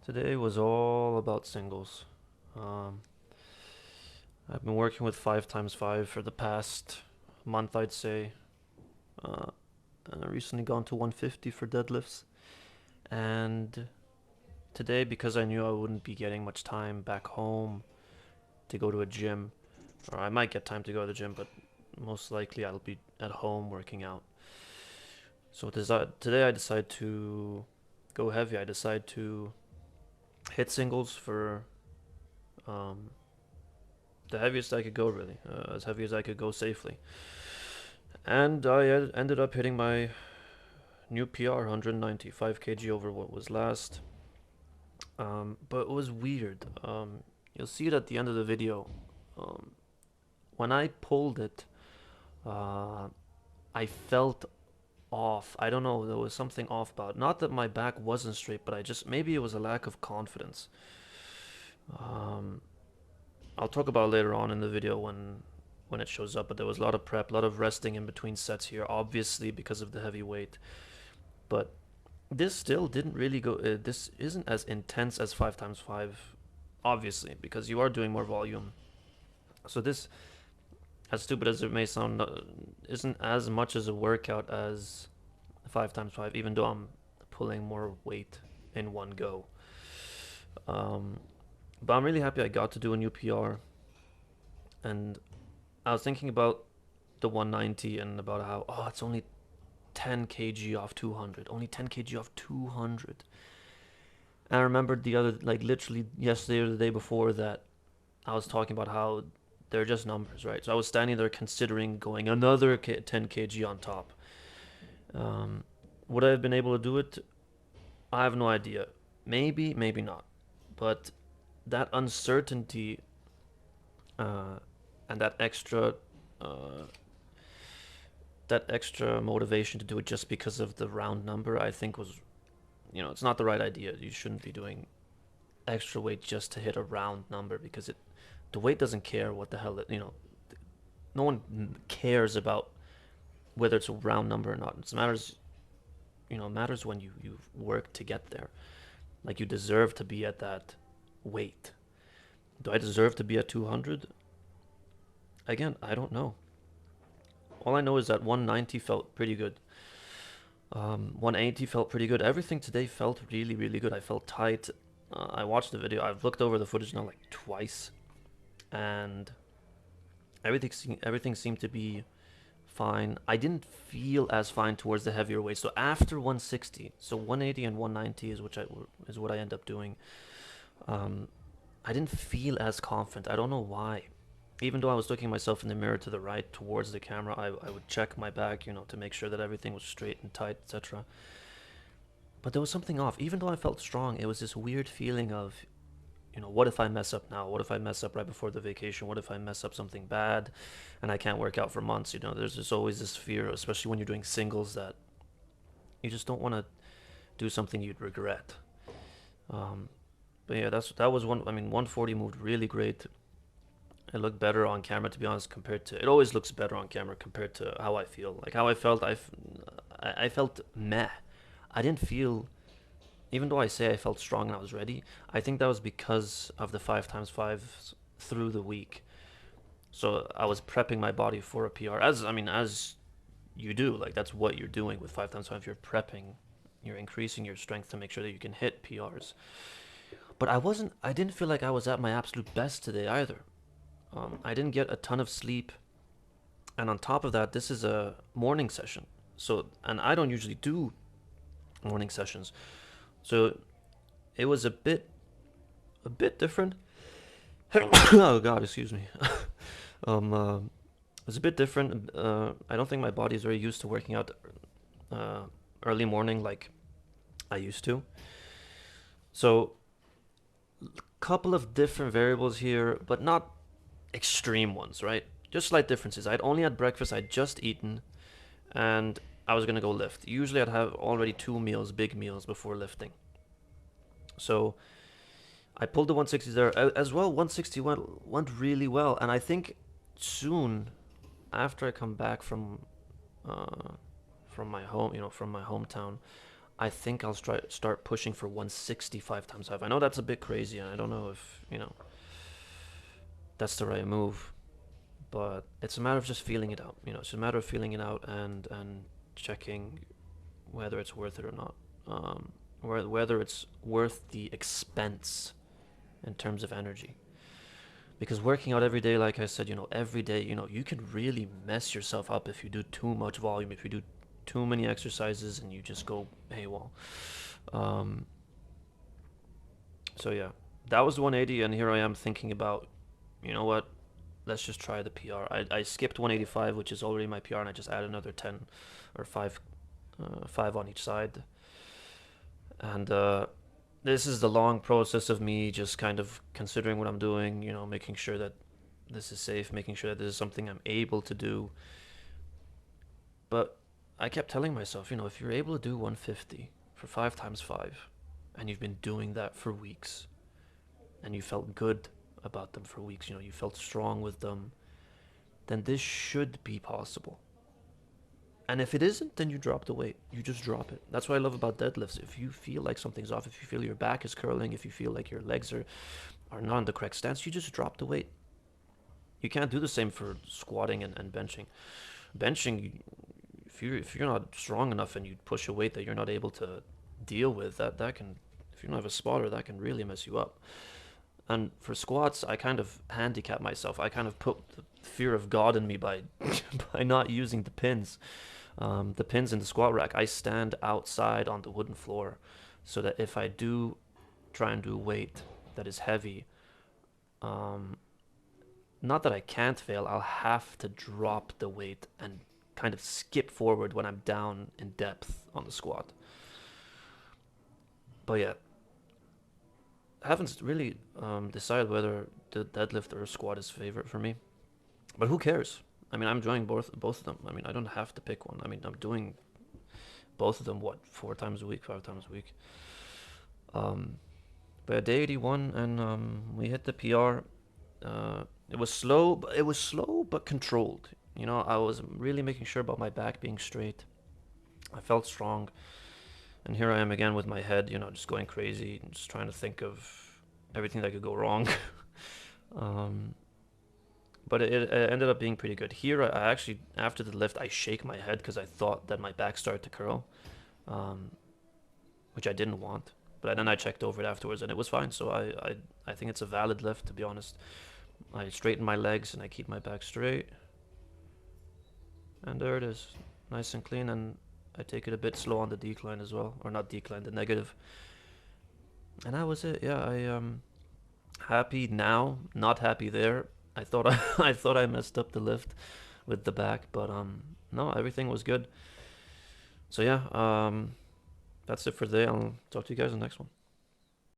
Today was all about singles. Um, I've been working with 5 times 5 for the past month, I'd say. Uh, and I recently gone to 150 for deadlifts. And today, because I knew I wouldn't be getting much time back home to go to a gym, or I might get time to go to the gym, but most likely I'll be at home working out. So today I decided to go heavy. I decided to hit singles for um, the heaviest I could go, really, as heavy as I could go safely. And I ended up hitting my new PR, 195 kg over what was last. But it was weird. You'll see it at the end of the video. Um, when I pulled it, uh, I felt off. I don't know, there was something off about it. Not that my back wasn't straight, but maybe it was a lack of confidence. Um, I'll talk about it later on in the video when it shows up, but there was a lot of prep, a lot of resting in between sets here, obviously because of the heavy weight. But this still didn't really go. This isn't as intense as 5 times 5, obviously, because you are doing more volume. So this, as stupid as it may sound, isn't as much as a workout as 5 times 5, even though I'm pulling more weight in one go. Um, but I'm really happy I got to do a new PR, and I was thinking about the 190 and about how, oh, it's only 10 kg off 200, only 10 kg off 200. And I remembered the other, like literally yesterday or the day before that, I was talking about how they're just numbers, right? So I was standing there considering going another 10 kg on top. Um, would I have been able to do it? I have no idea. Maybe, maybe not. But that uncertainty uh, and uh, that extra motivation to do it just because of the round number, I think was, it's not the right idea. You shouldn't be doing extra weight just to hit a round number because the weight doesn't care what the hell no one cares about whether it's a round number or not. It matters, matters when you work to get there. Like you deserve to be at that weight. Do I deserve to be at 200? Again, I don't know. All I know is that 190 felt pretty good. 180 felt pretty good. Everything today felt really, really good. I felt tight. I watched the video. I've looked over the footage now like twice, and everything seemed to be fine. I didn't feel as fine towards the heavier weight. So after 160, so 180 and 190 is what I end up doing. Um, I didn't feel as confident. I don't know why. Even though I was looking myself in the mirror to the right towards the camera, I would check my back, to make sure that everything was straight and tight, etc. But there was something off. Even though I felt strong, it was this weird feeling of, what if I mess up now? What if I mess up right before the vacation? What if I mess up something bad and I can't work out for months? There's just always this fear, especially when you're doing singles, that you just don't want to do something you'd regret. Um, but yeah, that was one. I mean, 140 moved really great. It looked better on camera, to be honest, compared to. It always looks better on camera compared to how I feel. Like how I felt, I felt meh. I didn't feel, even though I say I felt strong and I was ready, I think that was because of the 5 times 5 through the week. So I was prepping my body for a PR, as you do. Like that's what you're doing with 5 times 5. You're prepping, you're increasing your strength to make sure that you can hit PRs. But I didn't feel like I was at my absolute best today either. I didn't get a ton of sleep, and on top of that, this is a morning session. So, and I don't usually do morning sessions, so it was a bit different. Oh God, excuse me. It was a bit different. I don't think my body is very used to working out uh, early morning like I used to. So, couple of different variables here, but not extreme ones, right? Just slight differences. I'd only had breakfast, I'd just eaten, and I was gonna go lift. Usually I'd have already 2 meals, big meals, before lifting. So I pulled the 160 there as well. 160 went really well, and I think soon after I come back uh, from my home, from my hometown, I think I'll start pushing for 165 times 5. I know that's a bit crazy, and I don't know if, that's the right move, but it's a matter of just feeling it out. It's a matter of feeling it out and checking whether it's worth it or not. Whether it's worth the expense in terms of energy. Because working out every day, like I said, every day, you can really mess yourself up if you do too much volume, if you do too many exercises and you just go AWOL. Um, so yeah, that was 180, and here I am thinking about, you know what? Let's just try the PR. I skipped 185, which is already my PR, and I just added another 10 or 5 on each side. And this is the long process of me just kind of considering what I'm doing, making sure that this is safe, making sure that this is something I'm able to do. But I kept telling myself, if you're able to do 150 for 5 times 5, and you've been doing that for weeks, and you felt good about them for weeks, you felt strong with them, then this should be possible. And if it isn't, then you drop the weight. You just drop it. That's what I love about deadlifts. If you feel like something's off, if you feel your back is curling, if you feel like your legs are not in the correct stance, you just drop the weight. You can't do the same for squatting and benching. Benching, if you're not strong enough and you push a weight that you're not able to deal with, that can, if you don't have a spotter, that can really mess you up. And for squats, I kind of handicap myself. I kind of put the fear of God in me by by not using the pins. The pins in the squat rack, I stand outside on the wooden floor, so that if I do try and do weight that is heavy, um, not that I can't fail, I'll have to drop the weight and kind of skip forward when I'm down in depth on the squat. But yeah, I haven't really decided whether the deadlift or squat is favorite for me. But who cares? I mean, I'm enjoying both of them. I mean, I don't have to pick one. I mean, I'm doing both of them, what, 4 times a week, 5 times a week. Um, but day 81, and we hit the PR. It was slow, but controlled. I was really making sure about my back being straight. I felt strong, and here I am again with my head, just going crazy, and just trying to think of everything that could go wrong. um, but it ended up being pretty good. Here, I actually, after the lift, I shake my head because I thought that my back started to curl, um, which I didn't want. But then I checked over it afterwards, and it was fine. So I think it's a valid lift, to be honest. I straighten my legs and I keep my back straight. And there it is, nice and clean. And I take it a bit slow on the decline as well, or not decline, the negative. And that was it. Yeah, I happy now, not happy there. I thought I thought I messed up the lift with the back, but no, everything was good. So yeah, that's it for today. I'll talk to you guys in the next one.